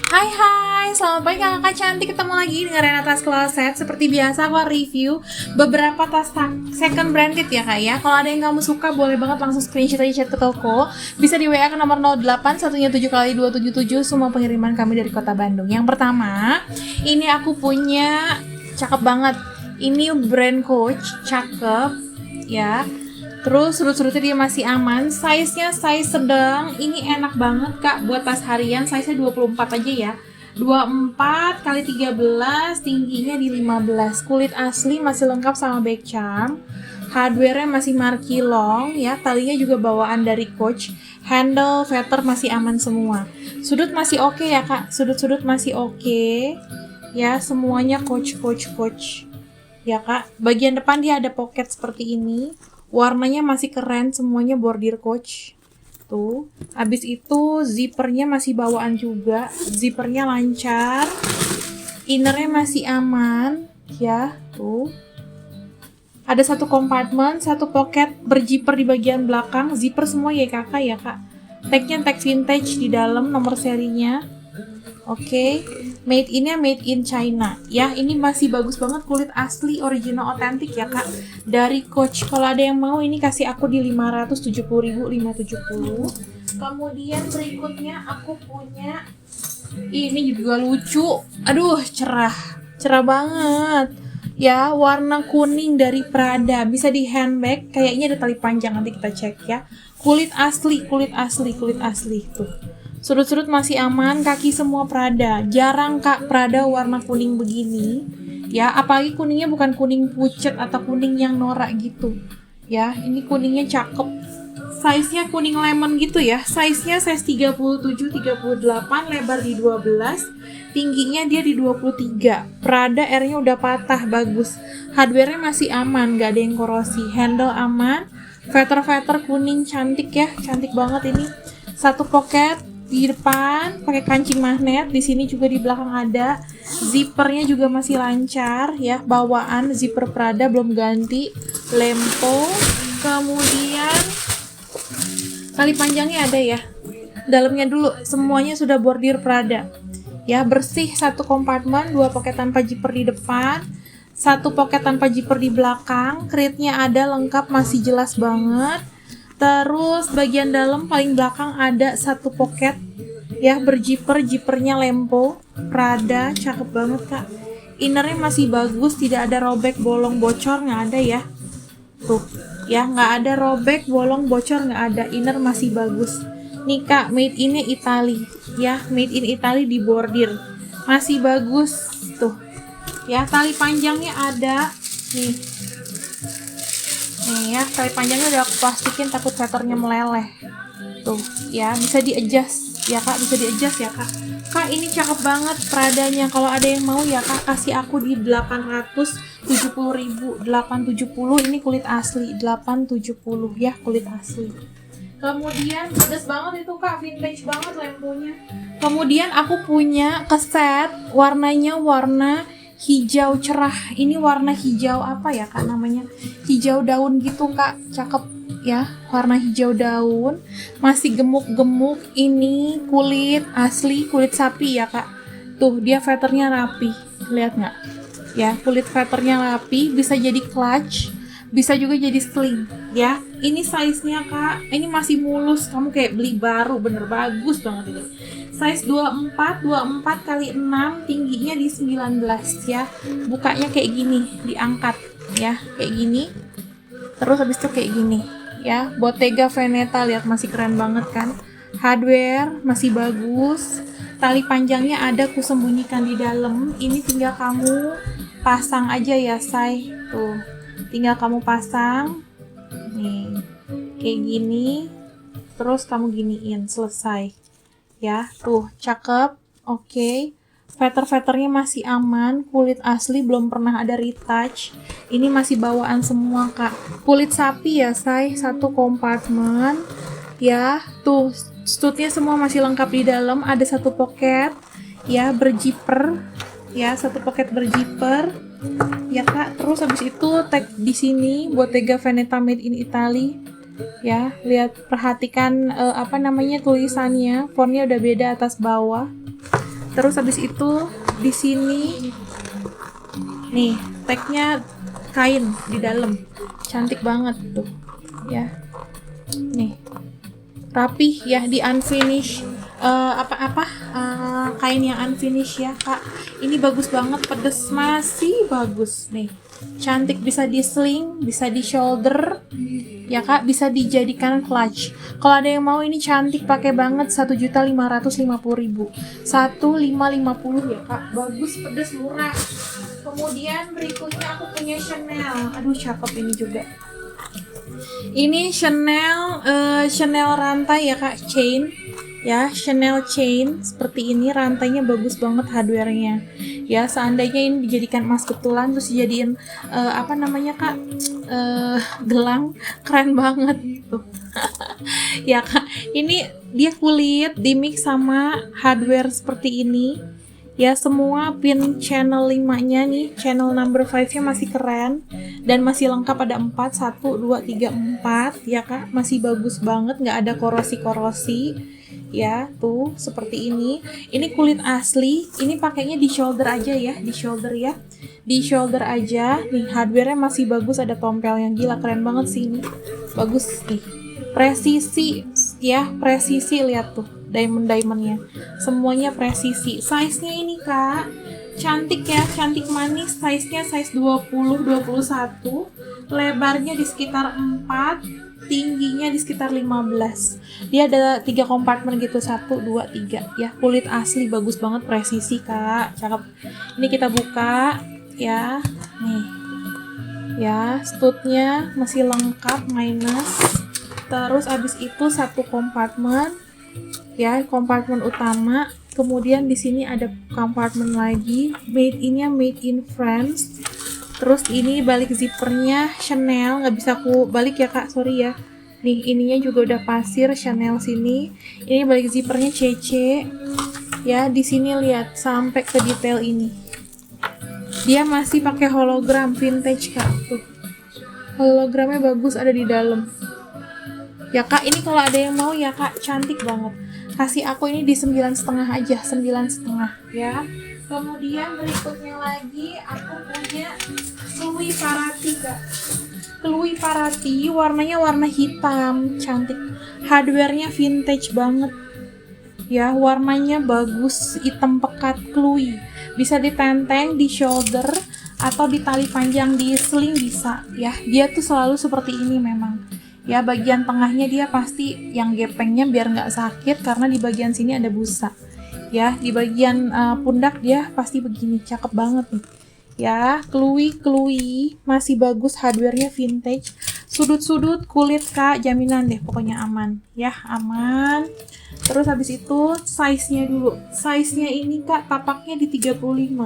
Hai, selamat pagi kakak cantik, ketemu lagi dengan Rena Tas Closet. Seperti biasa aku review beberapa tas second branded ya kak ya. Kalau ada yang kamu suka boleh banget langsung screenshot aja, chat ke toko. Bisa di WA ke nomor 08 1 7 kali 277, semua pengiriman kami dari kota Bandung. Yang pertama, ini aku punya cakep banget. Ini brand Coach, cakep ya. Terus sudut-sudutnya dia masih aman, size-nya size sedang. Ini enak banget kak buat tas harian, size-nya 24 aja ya. 24 kali 13, tingginya di 15. Kulit asli masih lengkap sama back charm. Hardware-nya masih marki long ya, talinya juga bawaan dari Coach. Handle, feather masih aman semua. Sudut masih oke ya kak, sudut-sudut masih oke. Ya, semuanya Coach. Ya kak, bagian depan dia ada pocket seperti ini. Warnanya masih keren, semuanya bordir Coach. Tuh, habis itu zippernya masih bawaan juga, zippernya lancar, innernya masih aman, ya. Tuh, ada satu kompartemen, satu pocket berzipper di bagian belakang, zipper semua ya kakak ya kak. Tagnya tag vintage di dalam, nomor serinya. Oke, made in China ya. Ini masih bagus banget, kulit asli original otentik ya kak, dari Coach. Kalau ada yang mau ini kasih aku di 570.000, 570. Kemudian berikutnya aku punya ini juga lucu, aduh cerah banget ya, warna kuning dari Prada, bisa di handbag, kayaknya ada tali panjang, nanti kita cek ya. Kulit asli tuh. Sudut-sudut masih aman, kaki semua Prada. Jarang kak Prada warna kuning begini. Ya, apalagi kuningnya bukan kuning pucet atau kuning yang norak gitu. Ya, ini kuningnya cakep. Size-nya kuning lemon gitu ya. Size-nya size 37, 38, lebar di 12. Tingginya dia di 23. Prada R-nya udah patah, bagus. Hardware-nya masih aman, gak ada yang korosi. Handle aman. Feather kuning cantik ya, cantik banget ini. Satu pocket di depan pakai kancing magnet, di sini juga di belakang ada. Zippernya juga masih lancar ya, bawaan zipper Prada belum ganti. Lempo, kemudian tali panjangnya ada ya. Dalamnya dulu semuanya sudah bordir Prada. Ya, bersih, satu kompartemen, dua poket tanpa zipper di depan, satu poket tanpa zipper di belakang. Kritnya ada lengkap, masih jelas banget. Terus bagian dalam paling belakang ada satu pocket ya, zippernya Lempo Prada, cakep banget kak. Innernya masih bagus, tidak ada robek, bolong, bocor, nggak ada ya. Tuh ya, nggak ada robek, bolong, bocor, nggak ada. Inner masih bagus. Nih kak, made in Italy ya, made in Italy di bordir, masih bagus tuh ya. Tali panjangnya ada nih ya, tali panjangnya udah aku plastikin, takut feathernya meleleh tuh ya. Bisa di adjust ya kak, bisa di adjust ya kak. Kak ini cakep banget Pradanya, kalau ada yang mau ya kak kasih aku di 870.000, 870. Ini kulit asli, 870 ya, kulit asli. Kemudian pedas banget itu kak, vintage banget lemponya. Kemudian aku punya keset, warnanya warna hijau cerah. Ini warna hijau apa ya kak namanya, hijau daun gitu kak, cakep ya, warna hijau daun, masih gemuk-gemuk. Ini kulit asli, kulit sapi ya kak. Tuh dia feathernya rapi, lihat nggak ya, kulit feathernya rapi, bisa jadi clutch, bisa juga jadi sling ya. Ini size-nya kak, ini masih mulus, kamu kayak beli baru, bener bagus banget ini. Size 24 kali 6, tingginya di 19 ya. Bukanya kayak gini, diangkat ya, kayak gini. Terus habis itu kayak gini ya. Bottega Veneta, lihat masih keren banget kan. Hardware masih bagus. Tali panjangnya ada, aku sembunyikan di dalam. Ini tinggal kamu pasang aja ya, say. Tuh, tinggal kamu pasang. Nih, kayak gini. Terus kamu giniin, selesai. Ya, tuh cakep. Oke. Feathernya masih aman, kulit asli, belum pernah ada retouch. Ini masih bawaan semua kak. Kulit sapi ya say, satu kompartemen. Ya, tuh studnya semua masih lengkap di dalam. Ada satu pocket ya, berzipper. Ya, satu pocket berzipper. Ya kak, terus habis itu tag di sini Bottega Veneta made in Italy. Ya, lihat, perhatikan apa namanya tulisannya, fontnya udah beda atas bawah. Terus habis itu di sini nih tagnya kain di dalam, cantik banget tuh ya. Nih rapih ya, di unfinish kain yang unfinish ya Kak. Ini bagus banget, pedes masih bagus nih, cantik, bisa di sling, bisa di shoulder ya Kak, bisa dijadikan clutch. Kalau ada yang mau, ini cantik, pakai banget, 1.550.000, 1.550 ya Kak, bagus, pedes, murah. Kemudian berikutnya aku punya Chanel, aduh cakep ini juga. Ini Chanel rantai ya Kak, chain ya, Chanel chain seperti ini, rantainya bagus banget, hardware-nya ya. Seandainya ini dijadikan emas betulan terus dijadiin apa namanya Kak, gelang, keren banget tuh. Ya Kak, ini dia kulit di mix sama hardware seperti ini ya. Semua pin channel 5-nya nih, channel number 5-nya masih keren dan masih lengkap, ada 4, 1, 2, 3, 4 ya Kak, masih bagus banget, nggak ada korosi-korosi ya. Tuh seperti ini kulit asli, ini pakainya di shoulder aja ya, di shoulder ya, di shoulder aja nih. Hardware-nya masih bagus, ada tompel yang gila, keren banget sih ini, bagus nih, presisi ya, presisi, lihat tuh diamond-diamondnya, semuanya presisi. Size-nya ini Kak, cantik ya, cantik manis, size-nya size 20, 21, lebarnya di sekitar 4, tingginya di sekitar 15. Dia ada 3 kompartemen gitu, 1, 2, 3 ya. Kulit asli, bagus banget, presisi Kak, cakep. Ini kita buka ya, nih ya, studnya masih lengkap, minus. Terus abis itu 1 kompartemen ya, kompartemen utama. Kemudian di sini ada kompartemen lagi, made in France. Terus ini balik zippernya Chanel, nggak bisa aku balik ya Kak, sorry ya. Nih ininya juga udah pasir, Chanel sini. Ini balik zippernya CC ya. Di sini lihat sampai ke detail ini. Dia masih pakai hologram vintage Kak, tuh hologramnya bagus, ada di dalam ya Kak. Ini kalau ada yang mau ya Kak, cantik banget. Kasih aku ini di 9,5 aja, 9,5 ya. Kemudian berikutnya lagi aku punya Chloe Parati Kak. Chloe Parati warnanya warna hitam, cantik. Hardware-nya vintage banget ya, warnanya bagus, hitam pekat, Chloe. Bisa ditenteng di shoulder atau di tali panjang, di sling bisa ya. Dia tuh selalu seperti ini memang ya. Bagian tengahnya dia pasti yang gepengnya biar nggak sakit, karena di bagian sini ada busa ya. Di bagian pundak dia pasti begini, cakep banget nih ya. Chloe masih bagus, hardware-nya vintage, sudut-sudut kulit Kak, jaminan deh pokoknya, aman ya, aman. Terus habis itu size-nya dulu, size-nya ini Kak, tapaknya di 35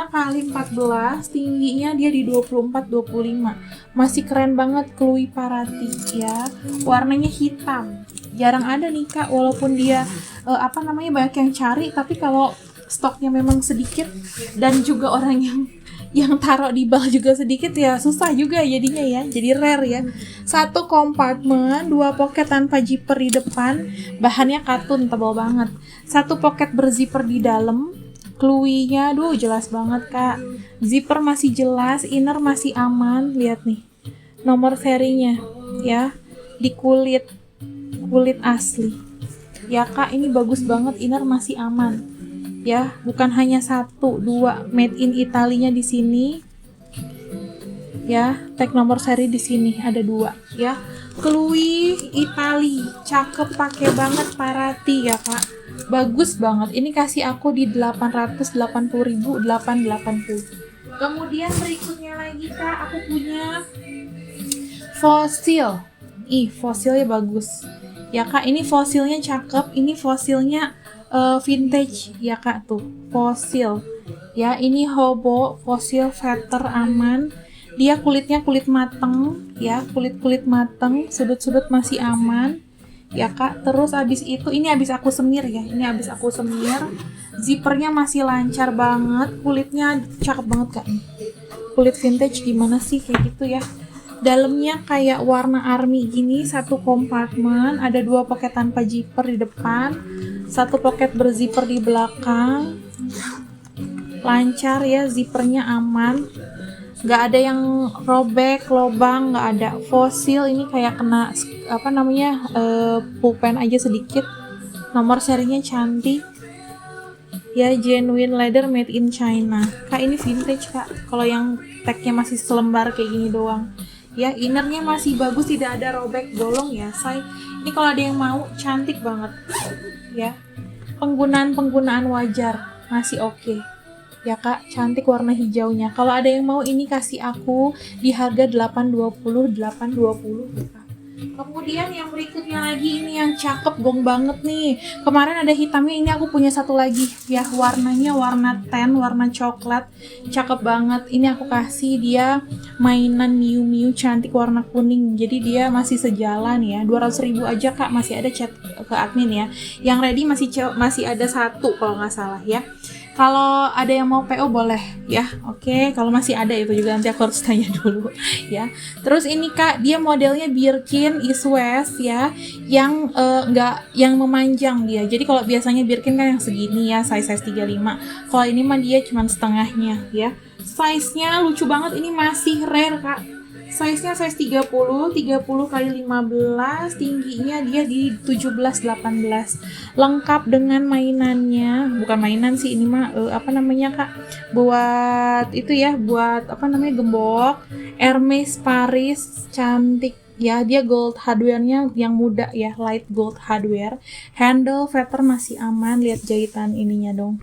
kali 14, tingginya dia di 24-25, masih keren banget, Chloe Parati ya. Warnanya hitam, jarang ada nih Kak, walaupun dia banyak yang cari, tapi kalau stoknya memang sedikit dan juga orang yang taruh di bal juga sedikit ya, susah juga jadinya ya, jadi rare ya. 1 kompartemen, 2 pocket tanpa zipper di depan, bahannya katun tebal banget, 1 pocket berzipper di dalam. Chloe-nya duh jelas banget Kak, zipper masih jelas, inner masih aman, lihat nih nomor serinya ya, di kulit asli ya Kak. Ini bagus banget, inner masih aman ya, bukan hanya 1, 2 made in Italy-nya di sini ya, tag nomor seri di sini ada 2 ya. Chloe Italy, cakep, pakai banget, Parati ya Kak, bagus banget. Ini kasih aku di 880.000, 880. Kemudian berikutnya lagi Kak, aku punya fosil. Fosilnya bagus ya Kak, ini fosilnya cakep, ini fosilnya vintage ya Kak, tuh fosil ya. Ini hobo fosil feather, aman. Dia kulitnya kulit mateng ya, kulit mateng, sudut-sudut masih aman ya Kak. Terus abis itu ini abis aku semir ya, ini abis aku semir, zippernya masih lancar banget, kulitnya cakep banget Kak. Kulit vintage gimana sih, kayak gitu ya. Dalamnya kayak warna army gini, satu kompartemen, ada 2 poket tanpa zipper di depan, 1 poket berzipper di belakang. Lancar ya, zippernya aman, nggak ada yang robek, lobang, nggak ada. Fosil ini kayak kena apa namanya pulpen aja sedikit. Nomor serinya cantik ya, genuine leather made in China. Kak, ini vintage kak, kalau yang tagnya masih selembar kayak gini doang ya. Innernya masih bagus, tidak ada robek bolong ya say. Ini kalau ada yang mau, cantik banget ya, penggunaan wajar, masih oke. Ya kak, cantik warna hijaunya. Kalau ada yang mau, ini kasih aku di harga 820 kak. Kemudian yang berikutnya lagi, ini yang cakep, gong banget nih. Kemarin ada hitamnya, ini aku punya satu lagi ya, warnanya warna tan, warna coklat, cakep banget. Ini aku kasih dia mainan Miu Miu cantik warna kuning. Jadi dia masih sejalan ya. 200.000 aja kak, masih ada chat ke admin ya. Yang ready masih ada 1 kalau nggak salah ya. Kalau ada yang mau PO boleh ya, oke. Kalau masih ada itu juga nanti aku harus tanya dulu ya. Terus ini kak, dia modelnya Birkin East West ya, yang yang memanjang dia. Jadi kalau biasanya Birkin kan yang segini ya, size 35. Kalau ini mah dia cuma setengahnya ya. Size-nya lucu banget, ini masih rare kak. Size-nya size 30 kali 15, tingginya dia di 17-18. Lengkap dengan mainannya, bukan mainan sih ini mah apa namanya kak, buat itu ya, buat apa namanya, gembok. Hermes Paris, cantik ya, dia gold hardware-nya yang muda ya, light gold hardware. Handle feather masih aman, lihat jahitan ininya dong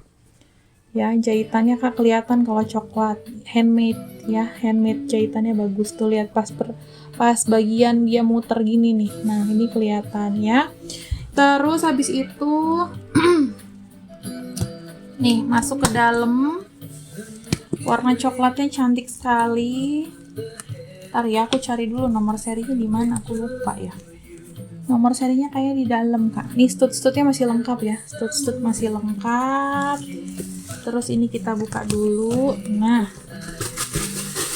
ya, jahitannya kak kelihatan kalau coklat, handmade ya, handmade, jahitannya bagus tuh, lihat pas bagian dia muter gini nih, nah ini kelihatan ya. Terus habis itu nih masuk ke dalam, warna coklatnya cantik sekali. Ntar ya, aku cari dulu nomor serinya di mana, aku lupa ya. Nomor serinya kayak di dalam kak. Nih stud-studnya masih lengkap ya, stud masih lengkap. Terus ini kita buka dulu. Nah,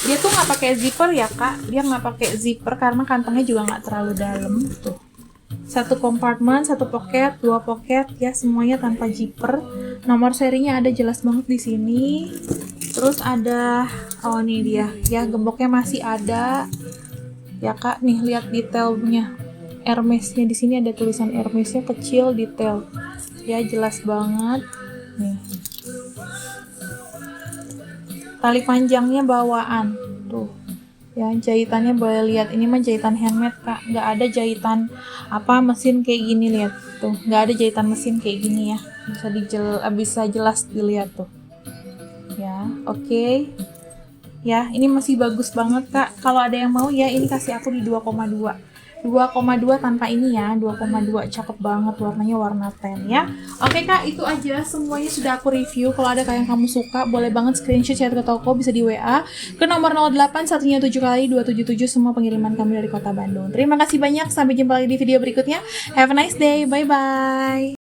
dia tuh nggak pakai zipper ya kak, dia nggak pakai zipper karena kantongnya juga nggak terlalu dalam tuh. 1 kompartemen, 1 poket, 2 poket ya, semuanya tanpa zipper. Nomor serinya ada jelas banget di sini. Terus ada, oh nih dia ya, gemboknya masih ada ya kak. Nih lihat detailnya, Hermesnya di sini ada tulisan Hermesnya kecil, detail ya, jelas banget nih. Tali panjangnya bawaan tuh ya, jahitannya boleh lihat, ini mah jahitan handmade kak, nggak ada jahitan apa mesin kayak gini, lihat tuh, nggak ada jahitan mesin kayak gini ya, bisa jelas dilihat tuh ya. Oke. Ya, ini masih bagus banget kak. Kalau ada yang mau ya, ini kasih aku di 2,2 tanpa ini ya, 2,2, cakep banget, warnanya warna tan ya. Oke kak, itu aja semuanya sudah aku review. Kalau ada kayak yang kamu suka, boleh banget screenshot, chat ke toko, bisa di WA ke nomor 08 1 7 kali 277, semua pengiriman kami dari Kota Bandung. Terima kasih banyak, sampai jumpa lagi di video berikutnya. Have a nice day, bye bye.